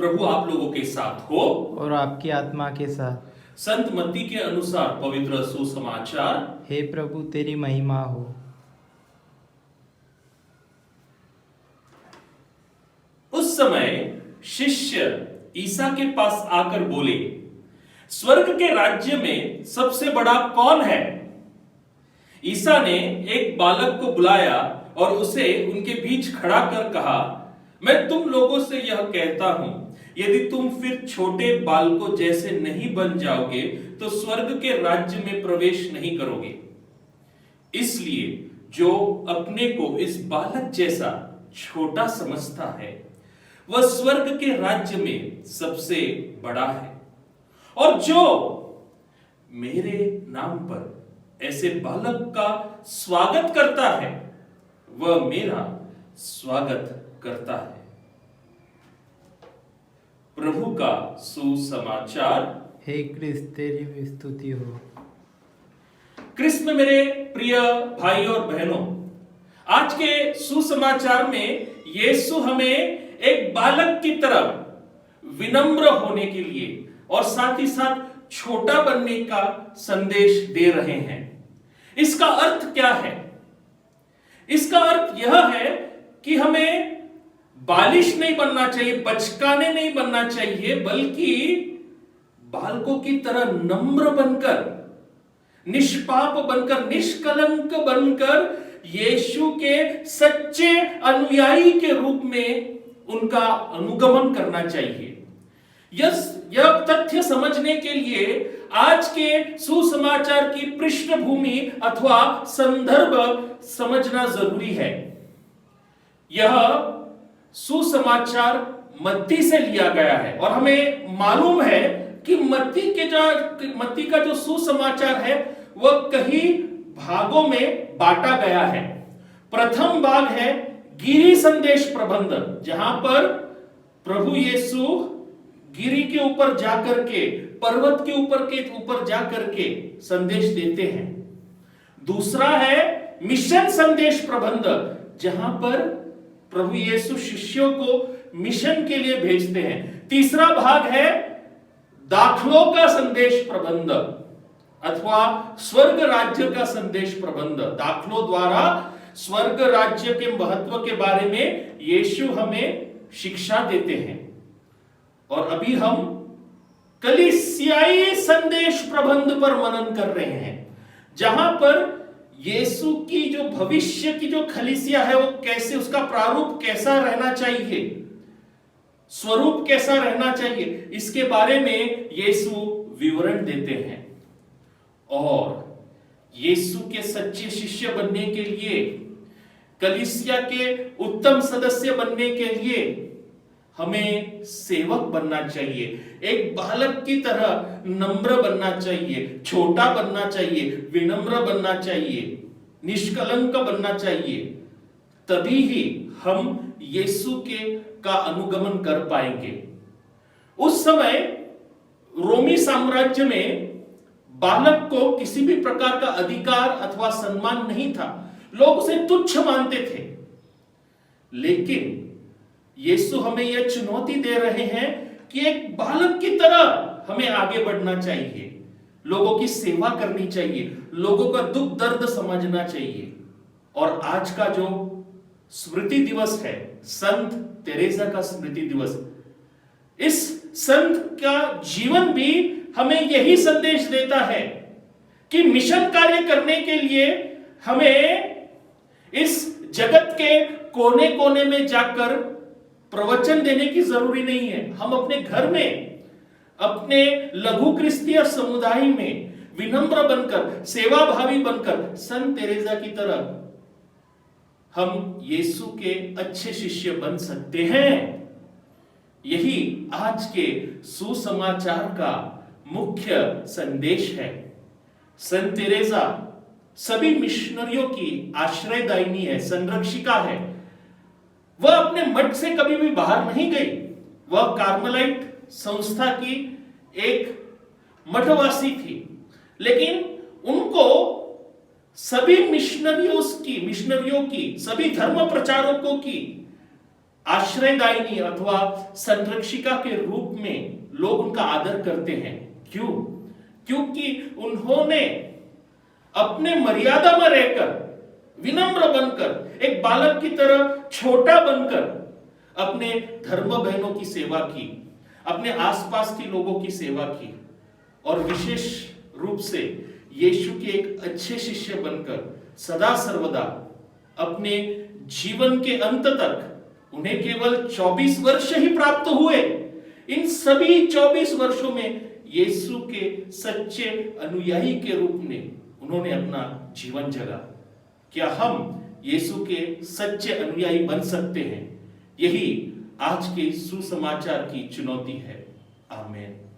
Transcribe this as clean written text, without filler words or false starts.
प्रभु आप लोगों के साथ हो और आपकी आत्मा के साथ। संत मत्ती के अनुसार पवित्र सुसमाचार। हे प्रभु तेरी महिमा हो। उस समय शिष्य ईसा के पास आकर बोले, स्वर्ग के राज्य में सबसे बड़ा कौन है? ईसा ने एक बालक को बुलाया और उसे उनके बीच खड़ा कर कहा, मैं तुम लोगों से यह कहता हूं, यदि तुम फिर छोटे बालकों जैसे नहीं बन जाओगे तो स्वर्ग के राज्य में प्रवेश नहीं करोगे। इसलिए जो अपने को इस बालक जैसा छोटा समझता है वह स्वर्ग के राज्य में सबसे बड़ा है। और जो मेरे नाम पर ऐसे बालक का स्वागत करता है वह मेरा स्वागत करता है। प्रभु का सुसमाचार। हे क्रिस्त तेरी स्तुति हो। क्रिस्त में मेरे प्रिय भाई और बहनों, आज के सुसमाचार में यीशु हमें एक बालक की तरह विनम्र होने के लिए और साथ ही साथ छोटा बनने का संदेश दे रहे हैं। इसका अर्थ क्या है? इसका अर्थ यह है कि हमें बालिश नहीं बनना चाहिए, बचकाने नहीं बनना चाहिए, बल्कि बालकों की तरह नम्र बनकर, निष्पाप बनकर, निष्कलंक बनकर यीशु के सच्चे अनुयायी के रूप में उनका अनुगमन करना चाहिए। यह तथ्य समझने के लिए आज के सुसमाचार की पृष्ठभूमि अथवा संदर्भ समझना जरूरी है। यह सुसमाचार मत्ती से लिया गया है और हमें मालूम है कि मत्ती का जो सुसमाचार है वह कई भागों में बांटा गया है। प्रथम भाग है गिरी संदेश प्रबंध, जहां पर प्रभु यीशु गिरी के ऊपर जाकर के, पर्वत के ऊपर जाकर के संदेश देते हैं। दूसरा है मिशन संदेश प्रबंध, जहां पर प्रभु यीशु शिष्यों को मिशन के लिए भेजते हैं। तीसरा भाग है दाखलों का संदेश प्रबंध अथवा स्वर्ग राज्य का संदेश प्रबंध। दाखलों द्वारा स्वर्ग राज्य के महत्व के बारे में यीशु हमें शिक्षा देते हैं। और अभी हम कलीसियाई संदेश प्रबंध पर मनन कर रहे हैं, जहां पर यीशु की जो भविष्य की जो कलीसिया है वो कैसे, उसका प्रारूप कैसा रहना चाहिए, स्वरूप कैसा रहना चाहिए, इसके बारे में यीशु विवरण देते हैं। और यीशु के सच्चे शिष्य बनने के लिए, कलीसिया के उत्तम सदस्य बनने के लिए हमें सेवक बनना चाहिए, एक बालक की तरह नम्र बनना चाहिए, छोटा बनना चाहिए, विनम्र बनना चाहिए, निष्कलंक बनना चाहिए। तभी ही हम यीशु का अनुगमन कर पाएंगे। उस समय रोमी साम्राज्य में बालक को किसी भी प्रकार का अधिकार अथवा सम्मान नहीं था, लोग उसे तुच्छ मानते थे। लेकिन यीशु हमें यह चुनौती दे रहे हैं कि एक बालक की तरह हमें आगे बढ़ना चाहिए, लोगों की सेवा करनी चाहिए, लोगों का दुख दर्द समझना चाहिए। और आज का जो स्मृति दिवस है, संत तेरेसा का स्मृति दिवस, इस संत का जीवन भी हमें यही संदेश देता है कि मिशन कार्य करने के लिए हमें इस जगत के कोने कोने में जाकर प्रवचन देने की जरूरी नहीं है। हम अपने घर में, अपने लघु क्रिस्तीय समुदाय में विनम्र बनकर, सेवाभावी बनकर, संत तेरेसा की तरह हम यीशु के अच्छे शिष्य बन सकते हैं। यही आज के सुसमाचार का मुख्य संदेश है। संत तेरेसा सभी मिशनरियों की आश्रयदायिनी है, संरक्षिका है। वह अपने मठ से कभी भी बाहर नहीं गई। वह कार्मेलाइट संस्था की एक मठवासी थी, लेकिन उनको सभी मिशनरियों की, सभी धर्म प्रचारकों की आश्रयदायिनी अथवा संरक्षिका के रूप में लोग उनका आदर करते हैं। क्यों? क्योंकि उन्होंने अपने मर्यादा में रहकर, विनम्र बनकर, एक बालक की तरह छोटा बनकर अपने धर्म बहनों की सेवा की, अपने आसपास के लोगों की सेवा की, और विशेष रूप से यीशु के एक अच्छे शिष्य बनकर सदा सर्वदा अपने जीवन के अंत तक, उन्हें केवल 24 वर्ष ही प्राप्त हुए, इन सभी 24 वर्षों में यीशु के सच्चे अनुयायी के रूप में उन्होंने अपना जीवन जगा। क्या हम यीशु के सच्चे अनुयायी बन सकते हैं? यही आज के सुसमाचार की चुनौती है। आमीन।